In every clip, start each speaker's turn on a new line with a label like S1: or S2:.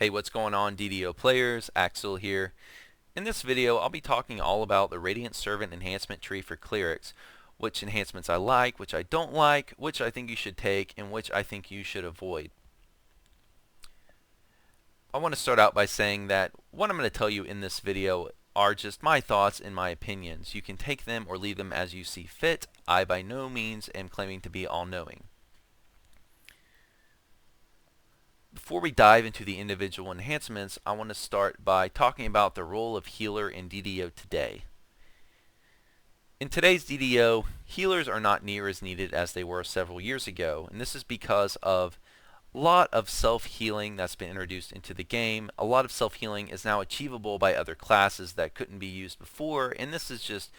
S1: Hey, what's going on, DDO players? Axel here. In this video, I'll be talking all about the Radiant Servant enhancement tree for clerics, which enhancements I like, which I don't like, which I think you should take, and which I think you should avoid. I want to start out by saying that what I'm going to tell you in this video are just my thoughts and my opinions. You can take them or leave them as you see fit. I by no means am claiming to be all-knowing. Before we dive into the individual enhancements, I want to start by talking about the role of healer in DDO today. In today's DDO, healers are not near as needed as they were several years ago, and this is because of a lot of self-healing that's been introduced into the game. A lot of self-healing is now achievable by other classes that couldn't be used before, and this has just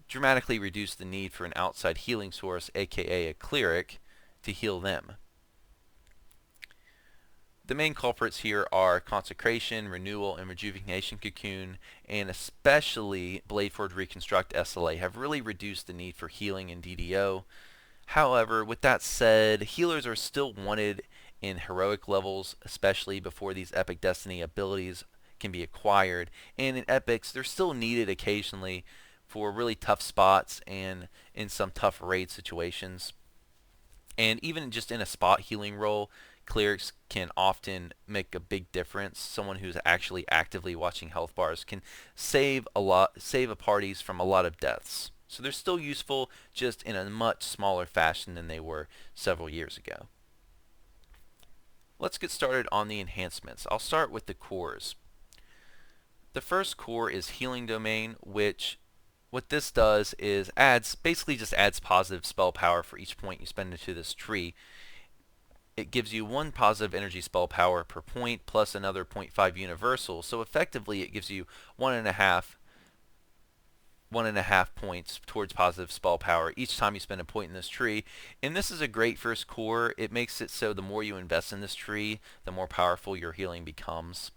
S1: dramatically reduced the need for an outside healing source, aka a cleric, to heal them. The main culprits here are Consecration, Renewal, and Rejuvenation Cocoon, and especially Bladeforge Reconstruct SLA have really reduced the need for healing in DDO. However, with that said, healers are still wanted in heroic levels, especially before these Epic Destiny abilities can be acquired, and in Epics, they're still needed occasionally for really tough spots and in some tough raid situations. And even just in a spot healing role, clerics can often make a big difference. Someone who's actually actively watching health bars can save a parties from a lot of deaths. So they're still useful, just in a much smaller fashion than they were several years ago. Let's get started on the enhancements. I'll start with the cores. The first core is Healing Domain, which what this does is basically just adds positive spell power for each point you spend into this tree. It gives you 1 positive energy spell power per point plus another 0.5 universal, so effectively it gives you 1.5 points towards positive spell power each time you spend a point in this tree. And this is a great first core. It makes it so the more you invest in this tree, the more powerful your healing becomes.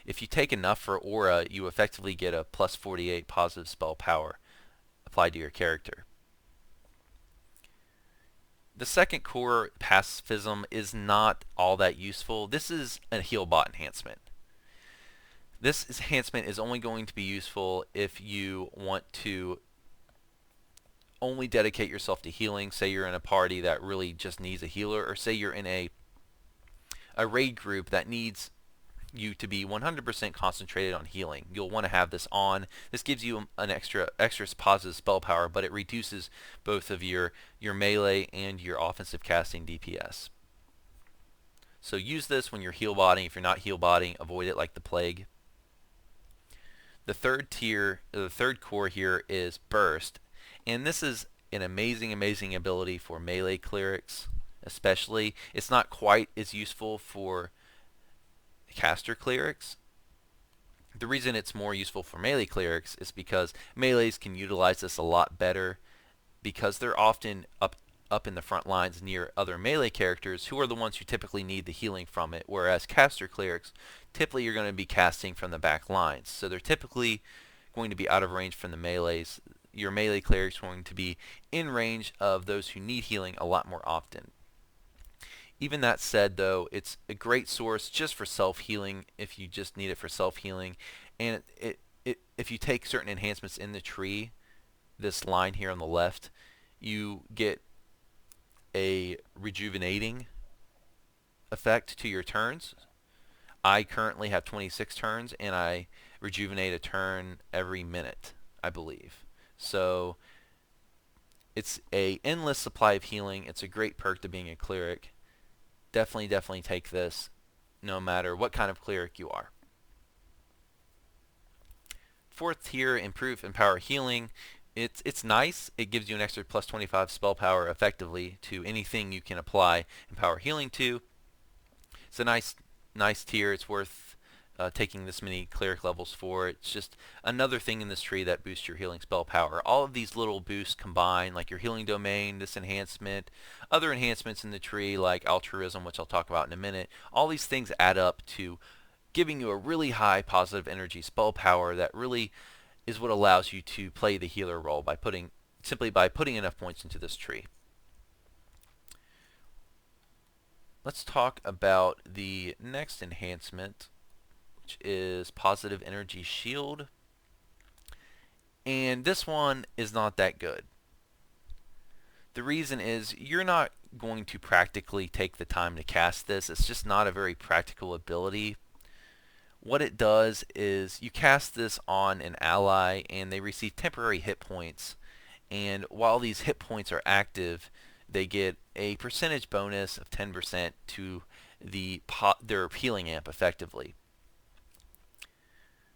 S1: If you take enough for Aura, you effectively get a plus 48 positive spell power applied to your character. The second core, Pacifism, is not all that useful. This is a heal bot enhancement. This enhancement is only going to be useful if you want to only dedicate yourself to healing. Say you're in a party that really just needs a healer, or say you're in a raid group that needs you to be 100% concentrated on healing. You'll want to have this on. This gives you an extra positive spell power, but it reduces both of your melee and your offensive casting DPS. So use this when you're heal botting. If you're not heal botting, avoid it like the plague. The third core here is Burst, and this is an amazing ability for melee clerics, especially. It's not quite as useful for caster clerics. The reason it's more useful for melee clerics is because melees can utilize this a lot better, because they're often up in the front lines near other melee characters who are the ones who typically need the healing from it, whereas caster clerics, typically you're going to be casting from the back lines, so they're typically going to be out of range from the melees. Your melee clerics are going to be in range of those who need healing a lot more often. Even that said, though, it's a great source just for self-healing if you just need it for self-healing. And if you take certain enhancements in the tree, this line here on the left, you get a rejuvenating effect to your turns. I currently have 26 turns, and I rejuvenate a turn every minute, I believe. So it's an endless supply of healing. It's a great perk to being a cleric. Definitely take this no matter what kind of cleric you are. Fourth tier, Improve Empower Healing. It's nice. It gives you an extra plus 25 spell power effectively to anything you can apply Empower Healing to. It's a nice tier. It's worth taking this many cleric levels for. It's just another thing in this tree that boosts your healing spell power. All of these little boosts combine, like your Healing Domain, this enhancement, other enhancements in the tree like Altruism, which I'll talk about in a minute. All these things add up to giving you a really high positive energy spell power that really is what allows you to play the healer role simply by putting enough points into this tree. let's talk about the next enhancement, which is Positive Energy Shield. And this one is not that good. The reason is you're not going to practically take the time to cast this. It's just not a very practical ability. What it does is you cast this on an ally and they receive temporary hit points. And while these hit points are active, they get a percentage bonus of 10% to their healing amp effectively.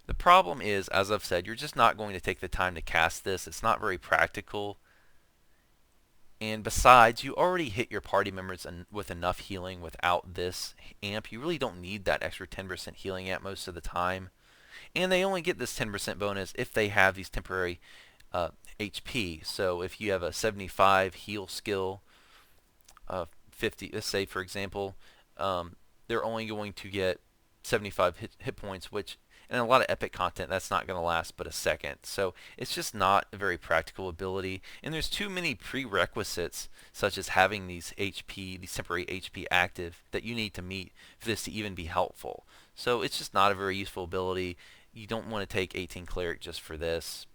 S1: The problem is, as I've said, you're just not going to take the time to cast this. It's not very practical. And besides, you already hit your party members with enough healing without this amp. You really don't need that extra 10% healing amp most of the time. And they only get this 10% bonus if they have these temporary HP. So if you have a 75 heal skill, 50, let's say for example, they're only going to get 75 hit points, which in a lot of epic content that's not going to last but a second. So it's just not a very practical ability, and there's too many prerequisites such as having these temporary HP active that you need to meet for this to even be helpful. So it's just not a very useful ability. You don't want to take 18 cleric just for this.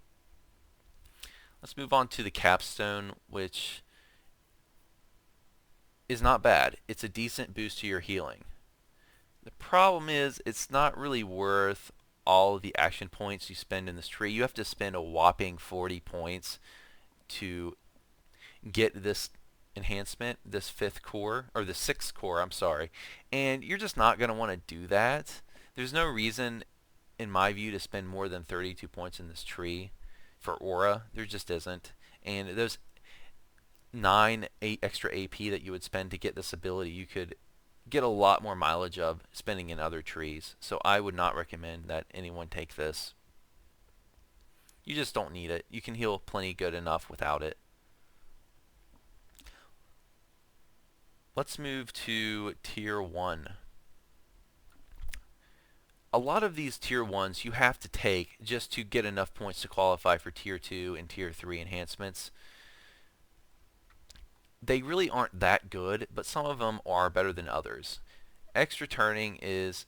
S1: Let's move on to the capstone, which is not bad. It's a decent boost to your healing. The problem is it's not really worth all of the action points you spend in this tree. You have to spend a whopping 40 points to get this enhancement, this fifth core, or the sixth core, I'm sorry. And you're just not going to want to do that. There's no reason, in my view, to spend more than 32 points in this tree for aura. There just isn't. And those 8 extra AP that you would spend to get this ability, you could get a lot more mileage of spending in other trees. So I would not recommend that anyone take this. You just don't need it. You can heal plenty good enough without it. Let's move to tier 1. A lot of these tier 1s you have to take just to get enough points to qualify for tier 2 and tier 3 enhancements. They really aren't that good, but some of them are better than others. Extra turning is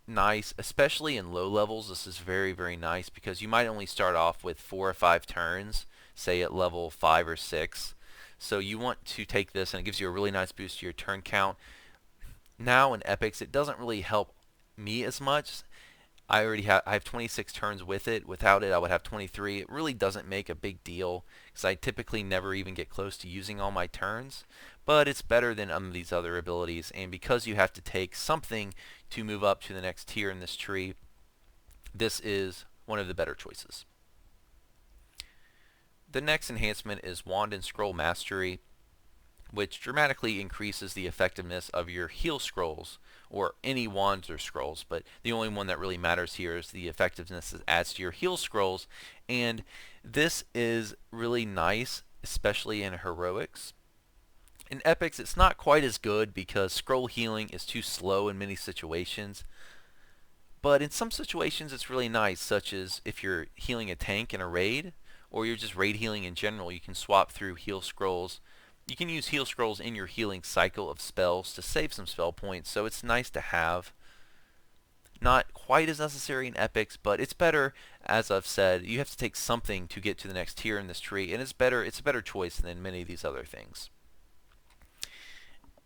S1: nice, especially in low levels. This is very, very nice because you might only start off with 4 or 5 turns, say at level 5 or 6. So you want to take this, and it gives you a really nice boost to your turn count. Now in epics, it doesn't really help me as much. I have 26 turns with it. Without it, I would have 23. It really doesn't make a big deal because I typically never even get close to using all my turns. But it's better than these other abilities, and because you have to take something to move up to the next tier in this tree, this is one of the better choices. The next enhancement is Wand and Scroll Mastery, which dramatically increases the effectiveness of your heal scrolls, or any wands or scrolls, but the only one that really matters here is the effectiveness it adds to your heal scrolls, and this is really nice, especially in heroics. In epics, it's not quite as good because scroll healing is too slow in many situations, but in some situations it's really nice, such as if you're healing a tank in a raid, or you're just raid healing in general. You can swap through heal scrolls. You can use heal scrolls in your healing cycle of spells to save some spell points, so it's nice to have. Not quite as necessary in epics, but it's better. As I've said, you have to take something to get to the next tier in this tree, and it's a better choice than many of these other things.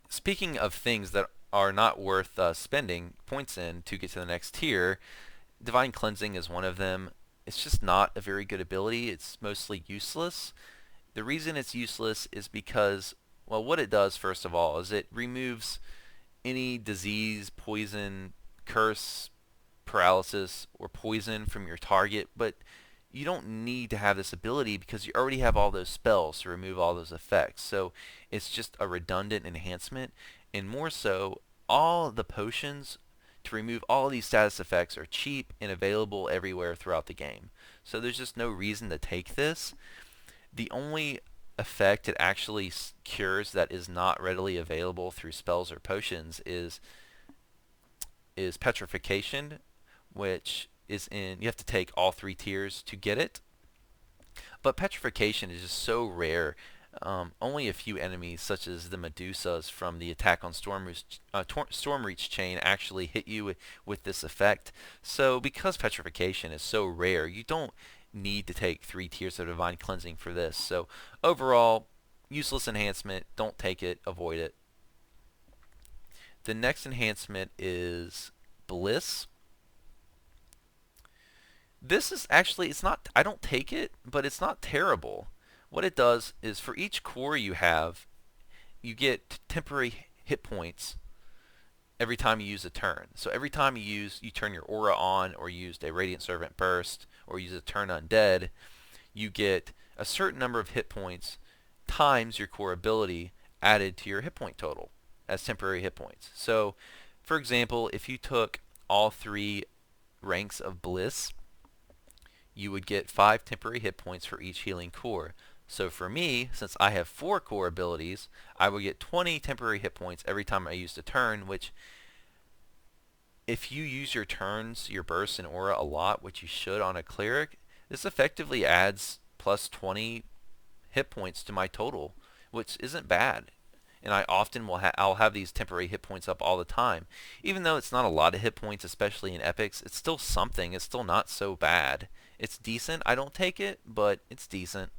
S1: Speaking of things that are not worth spending points in to get to the next tier, Divine Cleansing is one of them. It's just not a very good ability. It's mostly useless. The reason it's useless is because, well, what it does, first of all, is it removes any disease, poison, curse, paralysis, or poison from your target, but you don't need to have this ability because you already have all those spells to remove all those effects. So it's just a redundant enhancement, and more so, all the potions to remove all of these status effects are cheap and available everywhere throughout the game. So there's just no reason to take this. The only effect it actually cures that is not readily available through spells or potions is petrification, which is you have to take all 3 tiers to get it. But petrification is just so rare. Only a few enemies, such as the Medusas from the Attack on Stormreach chain, actually hit you with this effect. So because Petrification is so rare, you don't need to take 3 tiers of Divine Cleansing for this. So overall, useless enhancement. Don't take it. Avoid it. The next enhancement is Bliss. This is actually, it's not, I don't take it, but it's not terrible. What it does is for each core you have, you get temporary hit points every time you use a turn. So every time you turn your aura on, or used a Radiant Servant Burst, or use a turn undead, you get a certain number of hit points times your core ability added to your hit point total as temporary hit points. So, for example, if you took all 3 ranks of Bliss, you would get 5 temporary hit points for each healing core. So for me, since I have 4 core abilities, I would get 20 temporary hit points every time I used a turn, which if you use your turns, your bursts, and aura a lot, which you should on a cleric, this effectively adds plus 20 hit points to my total, which isn't bad. And I often I'll have these temporary hit points up all the time. Even though it's not a lot of hit points, especially in epics, it's still something. It's still not so bad. It's decent. I don't take it, but it's decent.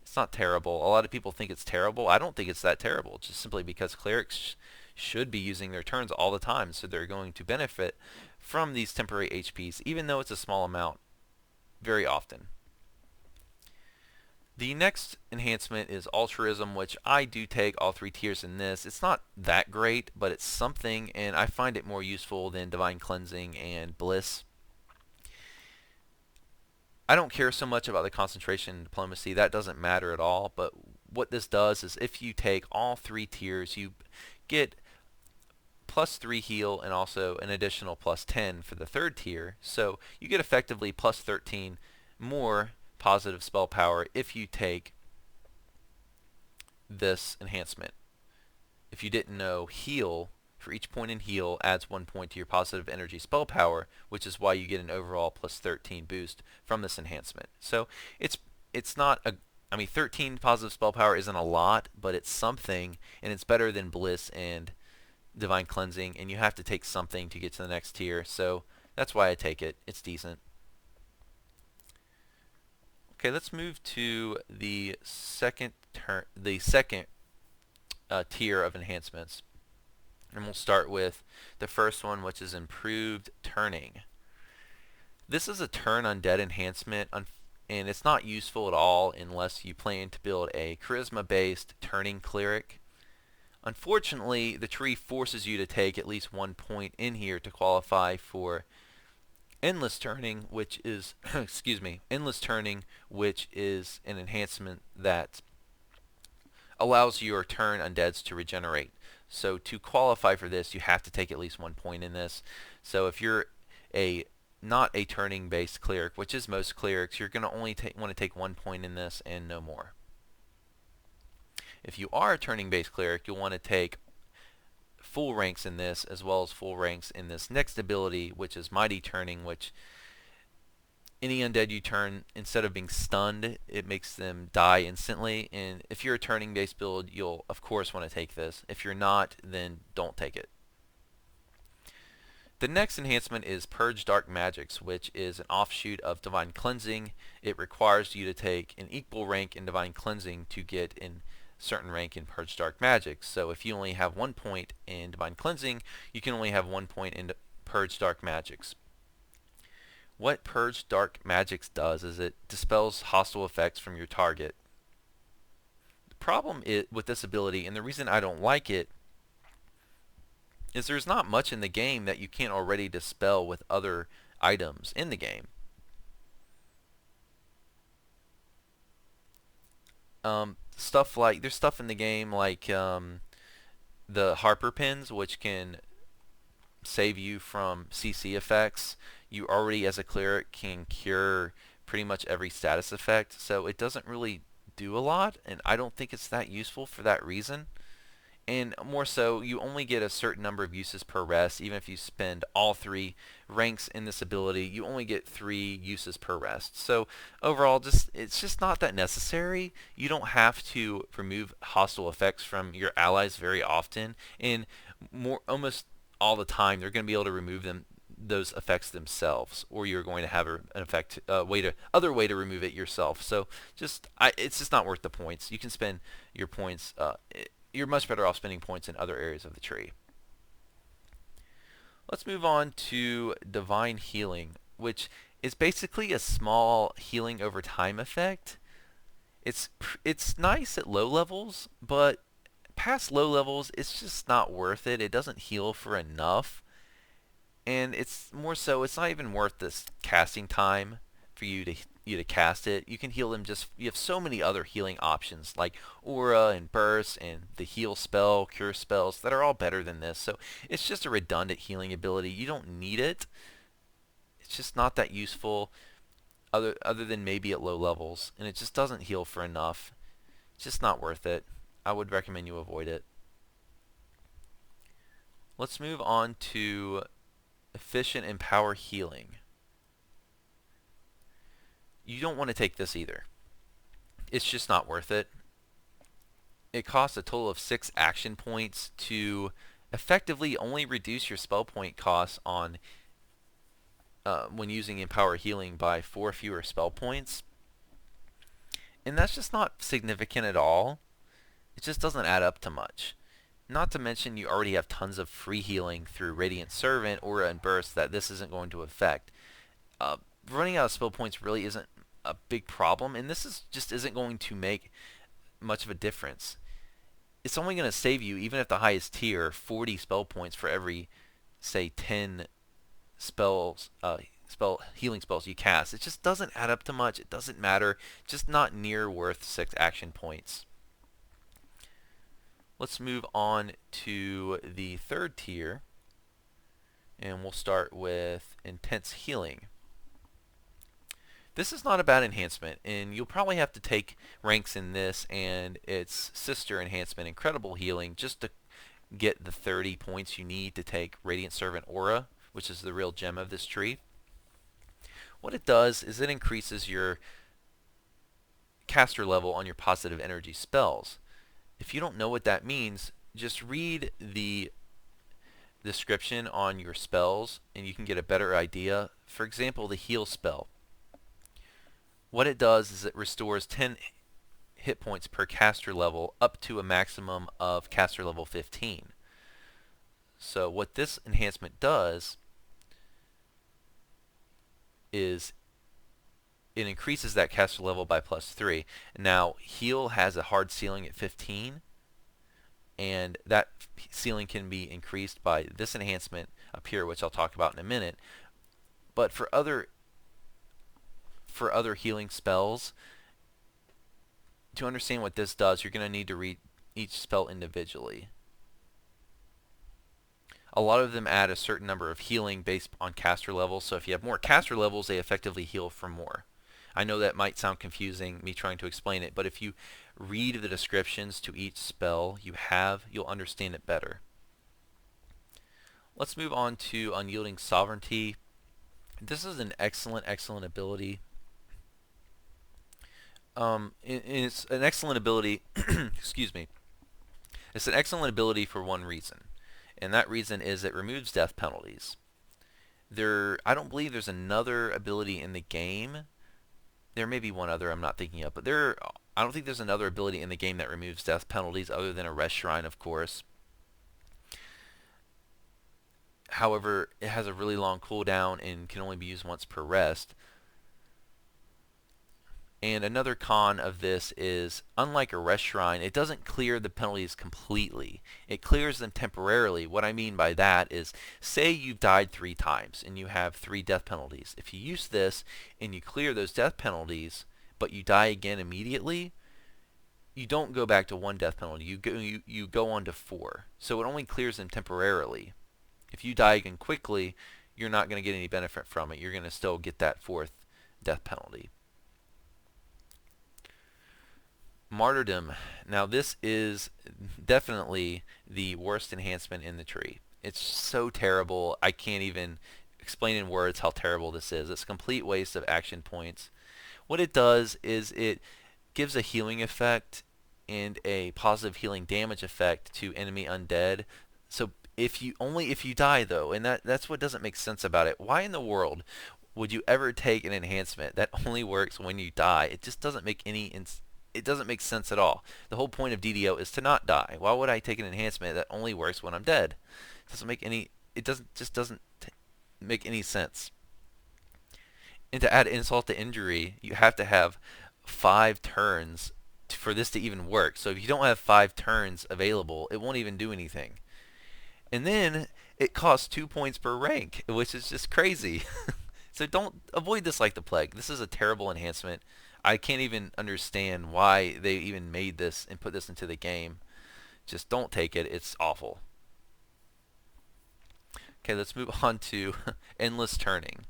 S1: It's not terrible. A lot of people think it's terrible. I don't think it's that terrible, just simply because clerics should be using their turns all the time, so they're going to benefit from these temporary HPs, even though it's a small amount, very often. The next enhancement is Altruism, which I do take all 3 tiers in this. It's not that great, but it's something, and I find it more useful than Divine Cleansing and Bliss. I don't care so much about the concentration and diplomacy. That doesn't matter at all, but what this does is if you take all 3 tiers, you get plus 3 heal and also an additional plus 10 for the 3rd tier. So you get effectively plus 13 more positive spell power if you take this enhancement. If you didn't know, heal, for each point in heal, adds 1 point to your positive energy spell power, which is why you get an overall plus 13 boost from this enhancement. So it's not a, I mean, 13 positive spell power isn't a lot, but it's something, and it's better than Bliss and Divine Cleansing, and you have to take something to get to the next tier, so that's why I take it. It's decent. Okay, let's move to the second tier of enhancements. And we'll start with the first one, which is Improved Turning. This is a turn undead enhancement, and it's not useful at all unless you plan to build a charisma-based turning cleric. Unfortunately, the tree forces you to take at least 1 point in here to qualify for Endless Turning, which is Endless Turning, which is an enhancement that allows your turn undeads to regenerate. So to qualify for this, you have to take at least 1 point in this. So if you're not a turning based cleric, which is most clerics, you're going to only want to take 1 point in this and no more. If you are a turning based cleric, you'll want to take full ranks in this, as well as full ranks in this next ability, which is Mighty Turning, which any undead you turn, instead of being stunned, it makes them die instantly. And if you're a turning based build, you'll of course want to take this. If you're not, then don't take it. The next enhancement is Purge Dark Magics, which is an offshoot of Divine Cleansing. It requires you to take an equal rank in Divine Cleansing to get in certain rank in Purge Dark Magics. So if you only have 1 point in Divine Cleansing, you can only have 1 point in Purge Dark Magics. What Purge Dark Magics does is it dispels hostile effects from your target. The problem with this ability, and the reason I don't like it, is there's not much in the game that you can't already dispel with other items in the game. There's stuff in the game like the Harper pins, which can save you from CC effects. You already, as a cleric, can cure pretty much every status effect, so it doesn't really do a lot, and I don't think it's that useful for that reason. And more so, you only get a certain number of uses per rest. Even if you spend all 3 ranks in this ability, you only get 3 uses per rest. So overall, it's just not that necessary. You don't have to remove hostile effects from your allies very often, and almost all the time they're going to be able to remove those effects themselves, or you're going to have an effect other way to remove it yourself. So it's just not worth the points. You can spend your points. You're much better off spending points in other areas of the tree. Let's move on to Divine Healing, which is basically a small healing over time effect. It's nice at low levels, but past low levels, it's just not worth it. It doesn't heal for enough, and it's more so, it's not even worth this casting time for you to cast it. You can heal them you have so many other healing options like aura and burst and the heal spell, cure spells that are all better than this. So it's just a redundant healing ability. You don't need it. It's just not that useful other than maybe at low levels, and it just doesn't heal for enough. It's just not worth it. I would recommend you avoid it. Let's move on to Efficient and Power Healing. You don't want to take this either. It's just not worth it. It costs a total of 6 action points to effectively only reduce your spell point costs on when using Empower Healing by 4 fewer spell points. And that's just not significant at all. It just doesn't add up to much. Not to mention you already have tons of free healing through Radiant Servant, Aura, and Burst that this isn't going to affect. Running out of spell points really isn't a big problem, and just isn't going to make much of a difference. It's only going to save you, even at the highest tier, 40 spell points for every, say, 10 healing spells you cast. It just doesn't add up to much. It doesn't matter. Just not near worth 6 action points. Let's move on to the third tier, and we'll start with Intense Healing. This is not a bad enhancement, and you'll probably have to take ranks in this and its sister enhancement, Incredible Healing, just to get the 30 points you need to take Radiant Servant Aura, which is the real gem of this tree. What it does is it increases your caster level on your positive energy spells. If you don't know what that means, just read the description on your spells and you can get a better idea. For example, the heal spell. What it does is it restores 10 hit points per caster level up to a maximum of caster level 15. So what this enhancement does is it increases that caster level by +3. Now, heal has a hard ceiling at 15, and that ceiling can be increased by this enhancement up here, which I'll talk about in a minute. But for other healing spells, to understand what this does, you're going to need to read each spell individually. A lot of them add a certain number of healing based on caster levels, so if you have more caster levels, they effectively heal for more. I know that might sound confusing, me trying to explain it, but if you read the descriptions to each spell you'll understand it better. Let's move on to Unyielding Sovereignty. This is an excellent ability. It's an excellent ability, excuse me. It's an excellent ability for one reason, and that reason is it removes death penalties. I don't believe there's another ability in the game. There may be one other I'm not thinking of, but I don't think there's another ability in the game that removes death penalties other than a Rest Shrine, of course. However, it has a really long cooldown and can only be used once per rest. And another con of this is, unlike a Rest Shrine, it doesn't clear the penalties completely. It clears them temporarily. What I mean by that is, say you've died 3 times and you have 3 death penalties. If you use this and you clear those death penalties, but you die again immediately, you don't go back to 1 death penalty. You go on to 4. So it only clears them temporarily. If you die again quickly, you're not going to get any benefit from it. You're going to still get that 4th death penalty. Martyrdom. Now this is definitely the worst enhancement in the tree. It's so terrible. I can't even explain in words how terrible this is. It's a complete waste of action points. What it does is it gives a healing effect and a positive healing damage effect to enemy undead. So if you die though, and that's what doesn't make sense about it. Why in the world would you ever take an enhancement that only works when you die? It just doesn't make it doesn't make sense at all. The whole point of DDO is to not die. Why would I take an enhancement that only works when I'm dead? It doesn't make any it doesn't just doesn't make any sense. And to add insult to injury, you have to have 5 turns for this to even work. So if you don't have 5 turns available, it won't even do anything. And then it costs 2 points per rank, which is just crazy. So don't avoid this like the plague. This is a terrible enhancement. I can't even understand why they even made this and put this into the game. Just don't take it. It's awful. Okay, let's move on to endless turning.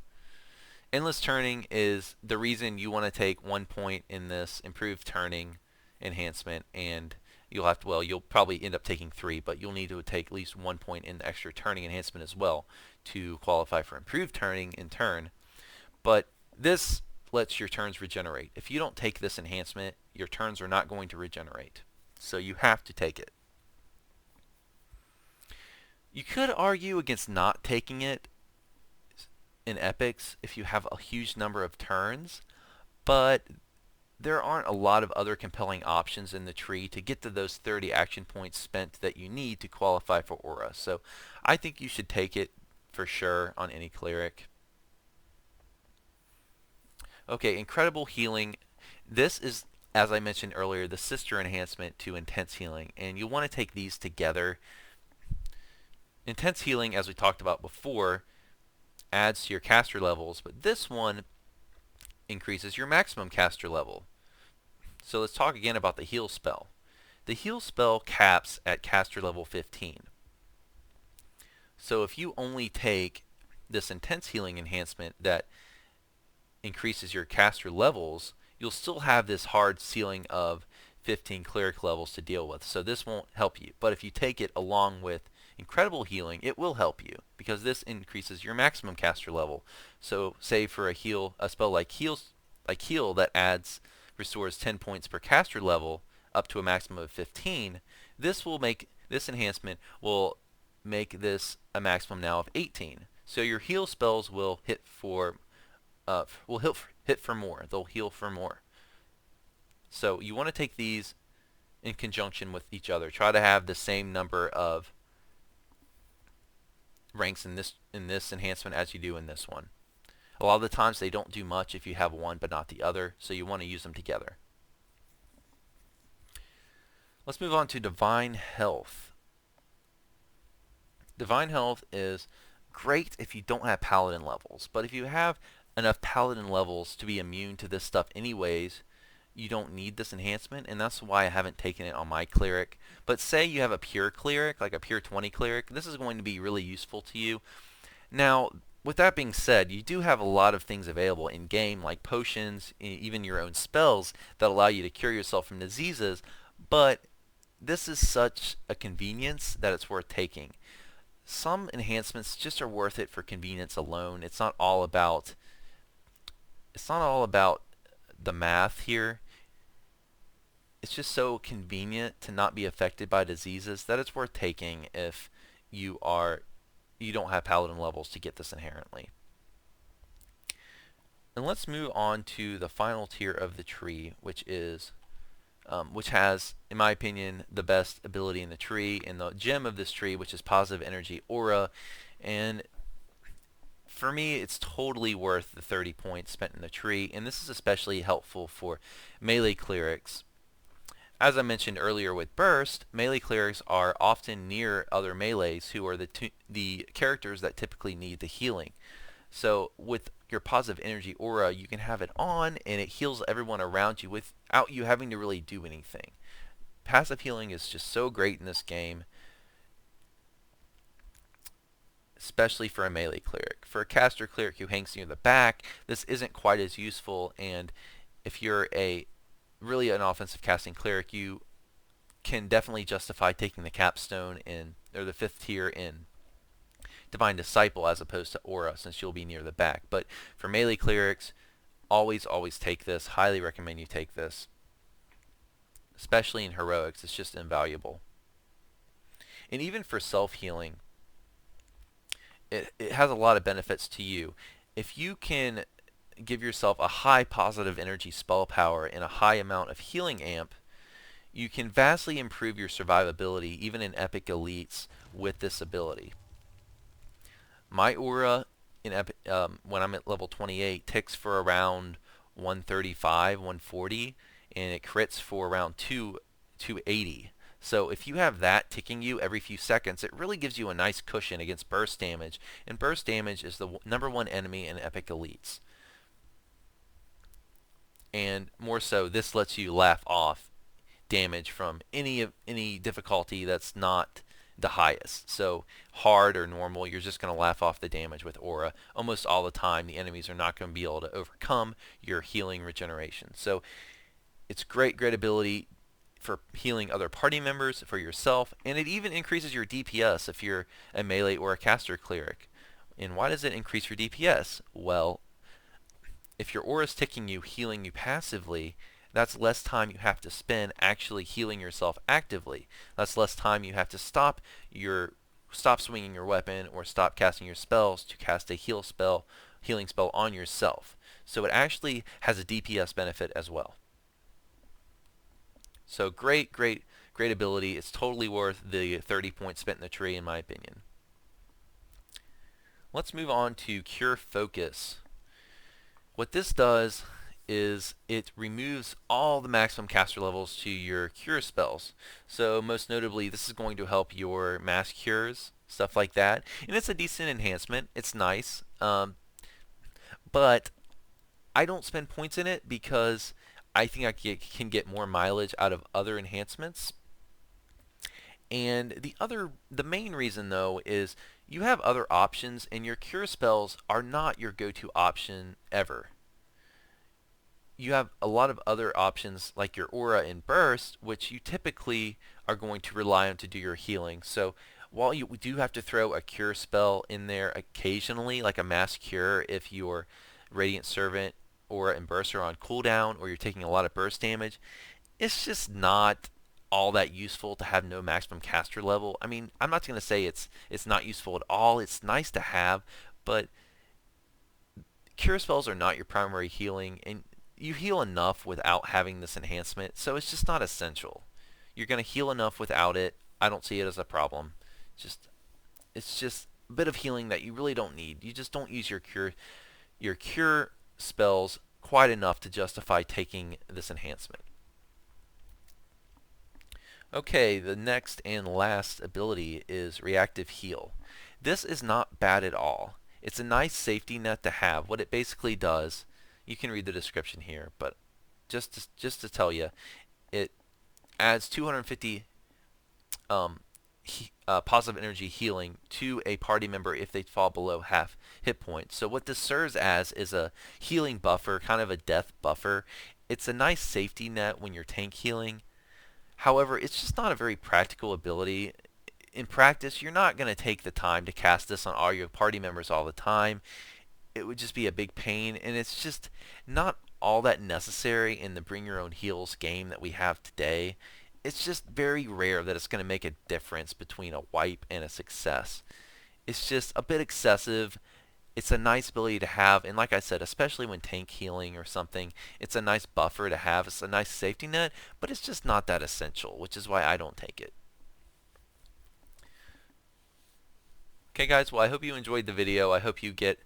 S1: Endless turning is the reason you want to take 1 point in this improved turning enhancement, and you'll have to, well, you'll probably end up taking 3, but you'll need to take at least 1 point in the extra turning enhancement as well to qualify for improved turning in turn. But this lets your turns regenerate. If you don't take this enhancement, your turns are not going to regenerate. So you have to take it. You could argue against not taking it in epics if you have a huge number of turns, but there aren't a lot of other compelling options in the tree to get to those 30 action points spent that you need to qualify for aura. So I think you should take it for sure on any cleric. Okay, incredible healing. This is, as I mentioned earlier, the sister enhancement to intense healing, and you want to take these together. Intense healing, as we talked about before, adds to your caster levels, but this one increases your maximum caster level. So let's talk again about the heal spell. The heal spell caps at caster level 15. So if you only take this intense healing enhancement that increases your caster levels, you'll still have this hard ceiling of 15 cleric levels to deal with. So this won't help you. But if you take it along with incredible healing, it will help you because this increases your maximum caster level. So say for a spell like heal that restores 10 points per caster level up to a maximum of 15, this enhancement will make this a maximum now of 18. So your heal spells will hit for more. They'll heal for more. So you want to take these in conjunction with each other. Try to have the same number of ranks in this enhancement as you do in this one. A lot of the times they don't do much if you have one but not the other, so you want to use them together. Let's move on to Divine Health. Divine Health is great if you don't have Paladin levels, but if you have enough Paladin levels to be immune to this stuff anyways, you don't need this enhancement, and that's why I haven't taken it on my cleric. But say you have a pure cleric, like a pure 20 cleric, this is going to be really useful to you. Now, with that being said, you do have a lot of things available in game, like potions, even your own spells that allow you to cure yourself from diseases, but this is such a convenience that it's worth taking. Some enhancements just are worth it for convenience alone. It's not all about the math here. It's just so convenient to not be affected by diseases that it's worth taking if you don't have Paladin levels to get this inherently. And let's move on to the final tier of the tree, which has, in my opinion, the best ability in the tree, and the gem of this tree, which is positive energy aura. And for me, it's totally worth the 30 points spent in the tree, and this is especially helpful for melee clerics. As I mentioned earlier with Burst, melee clerics are often near other melees who are the characters that typically need the healing. So with your positive energy aura, you can have it on and it heals everyone around you without you having to really do anything. Passive healing is just so great in this game, especially for a melee cleric. For a caster cleric who hangs near the back, this isn't quite as useful, and if you're a really an offensive casting cleric, you can definitely justify taking the capstone in, or the 5th tier in Divine Disciple as opposed to Aura, since you'll be near the back. But for melee clerics, always take this. Highly recommend you take this, especially in heroics. It's just invaluable. And even for self-healing, it has a lot of benefits to you. If you can give yourself a high positive energy spell power and a high amount of healing amp, you can vastly improve your survivability even in epic elites with this ability. My aura in epic, when I'm at level 28 ticks for around 135, 140, and it crits for around 280. So if you have that ticking you every few seconds, it really gives you a nice cushion against burst damage, and burst damage is the #1 enemy in epic elites. And more so, this lets you laugh off damage from any difficulty that's not the highest. So hard or normal, you're just going to laugh off the damage with aura. Almost all the time, the enemies are not going to be able to overcome your healing regeneration. So it's great ability for healing other party members, for yourself, and it even increases your DPS if you're a melee or a caster cleric. And why does it increase your DPS? Well, if your aura is ticking you, healing you passively, that's less time you have to spend actually healing yourself actively. That's less time you have to stop swinging your weapon or stop casting your spells to cast a healing spell on yourself. So it actually has a DPS benefit as well. So great ability. It's totally worth the 30 points spent in the tree, in my opinion. Let's move on to Cure Focus. What this does is it removes all the maximum caster levels to your cure spells. So most notably, this is going to help your mass cures, stuff like that. And it's a decent enhancement. It's nice. But I don't spend points in it because I think I can get more mileage out of other enhancements. And the main reason though is you have other options, and your cure spells are not your go-to option ever. You have a lot of other options like your aura and burst, which you typically are going to rely on to do your healing. So while you do have to throw a cure spell in there occasionally, like a mass cure if your Radiant Servant, aura, and burst are on cooldown, or you're taking a lot of burst damage, it's just not all that useful to have no maximum caster level. I mean, I'm not going to say it's not useful at all. It's nice to have, but cure spells are not your primary healing, and you heal enough without having this enhancement, so it's just not essential. You're going to heal enough without it. I don't see it as a problem. It's just a bit of healing that you really don't need. You just don't use your cure spells quite enough to justify taking this enhancement. Okay, the next and last ability is Reactive Heal. This is not bad at all. It's a nice safety net to have. What it basically does, you can read the description here, but just to tell you, it adds 250 positive energy healing to a party member if they fall below half hit points. So what this serves as is a healing buffer, kind of a death buffer. It's a nice safety net when you're tank healing. However, it's just not a very practical ability. In practice, you're not going to take the time to cast this on all your party members all the time. It would just be a big pain, and it's just not all that necessary in the bring your own heals game that we have today. It's just very rare that it's going to make a difference between a wipe and a success. It's just a bit excessive. It's a nice ability to have, and like I said, especially when tank healing or something, it's a nice buffer to have. It's a nice safety net, but it's just not that essential, which is why I don't take it. Okay guys, well I hope you enjoyed the video. I hope you get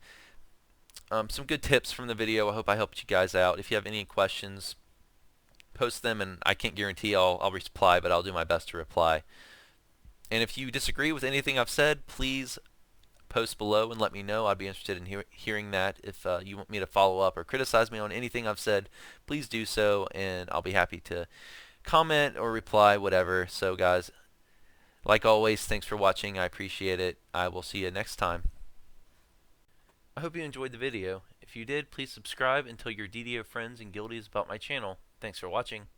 S1: some good tips from the video. I hope I helped you guys out. If you have any questions, post them, and I can't guarantee I'll reply, but I'll do my best to reply. And if you disagree with anything I've said, please post below and let me know. I'd be interested in hearing that. If you want me to follow up or criticize me on anything I've said, please do so, and I'll be happy to comment or reply, whatever. So guys, like always, thanks for watching. I appreciate it. I will see you next time. I hope you enjoyed the video. If you did, please subscribe and tell your DDO friends and guildies about my channel. Thanks. Thanks for watching.